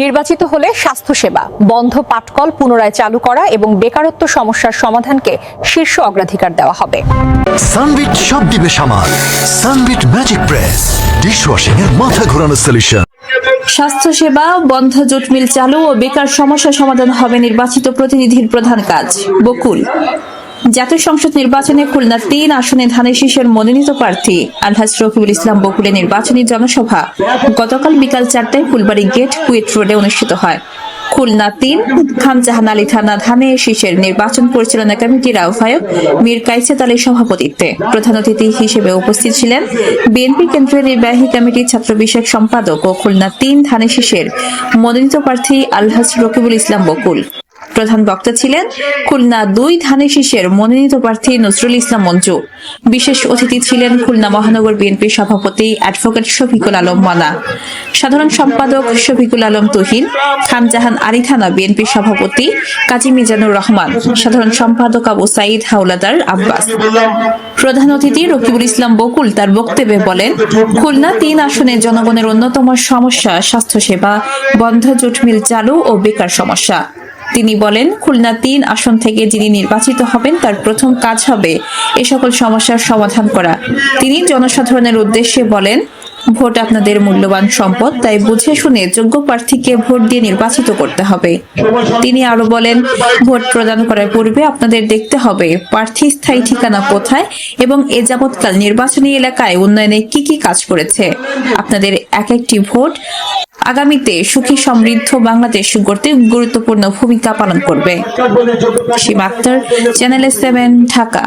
নির্বাচিত হলে স্বাস্থ্যসেবা বন্ধ পাটকল পুনরায় চালু করা এবং বেকারত্ব সমস্যার সমাধানকে শীর্ষ অগ্রাধিকার দেওয়া হবে। সানবিট সব দিবে সামাল। সানবিট ম্যাজিক প্রেস ডিশওয়াশিং এর মাথা ঘোরানো সলিউশন। স্বাস্থ্যসেবা বন্ধ জুট মিল চালু ও বেকার সমস্যা সমাধান হবে নির্বাচিত প্রতিনিধির প্রধান কাজ। বকুল। জাতীয় সংসদ নির্বাচনে খুলনা ৩ আসনে ধানের শীষের মনোনীত প্রার্থী আলহাজ রকিবুল ইসলাম বকুলের নির্বাচনী জনসভা গতকাল বিকাল ৪টায় ফুলবাড়ী গেট কুয়েট রোডে অনুষ্ঠিত হয়। খুলনা ৩ খানজাহান আলী থানা ধানের শীষের নির্বাচন পরিচালনা কমিটির আহ্বায়ক মীর কাইসাত আলীর সভাপতিত্বে প্রধান অতিথি হিসেবে উপস্থিত ছিলেন বিএনপি কেন্দ্রীয় নির্বাহী কমিটির ছাত্র বিষয়ক সম্পাদক ও খুলনা ৩ ধানের শীষের মনোনীত প্রার্থী আলহাজ রকিবুল ইসলাম বকুল। প্রধান বক্তা ছিলেন খুলনা ২ ধানের শীষের মনোনীত প্রার্থী নজরুল ইসলাম মঞ্জু। বিশেষ অতিথি ছিলেন খুলনা মহানগর বিএনপির সভাপতি অ্যাডভোকেট শফিকুল আলম মানা, সাধারণ সম্পাদক শফিকুল আলম তুহিন, খানজাহান আলী থানা বিএনপির সভাপতি কাজী মিজানুর রহমান, সাধারণ সম্পাদক আবু সাইদ হাওলাদার আব্বাস। প্রধান অতিথি রকিবুল ইসলাম বকুল তার বক্তব্যে বলেন, খুলনা ৩ আসনের জনগণের অন্যতম সমস্যা স্বাস্থ্যসেবা বন্ধ জুট মিল চালু ও বেকার সমস্যা। তিনি বলেন, খুলনা ৩ আসন থেকে যিনি নির্বাচিত হবেন তার প্রথম কাজ হবে এ সকল সমস্যার সমাধান করা। তিনি জনসাধারণের উদ্দেশ্যে বলেন, ভোট আপনাদের মূল্যবান সম্পদ, তাই বুঝে শুনে যোগ্য প্রার্থীকে ভোট দিয়ে নির্বাচিত করতে হবে। তিনি আরো বলেন, ভোট প্রদান করার পূর্বে আপনাদের দেখতে হবে প্রার্থী স্থায়ী ঠিকানা কোথায় এবং এ যাবৎকাল নির্বাচনী এলাকায় উন্নয়নে কি কি কাজ করেছে। আপনাদের এক একটি ভোট আগামীতে সুখী সমৃদ্ধ বাংলাদেশ গড়তে গুরুত্বপূর্ণ ভূমিকা পালন করবে। সীমা আক্তার, চ্যানেল 7, ঢাকা।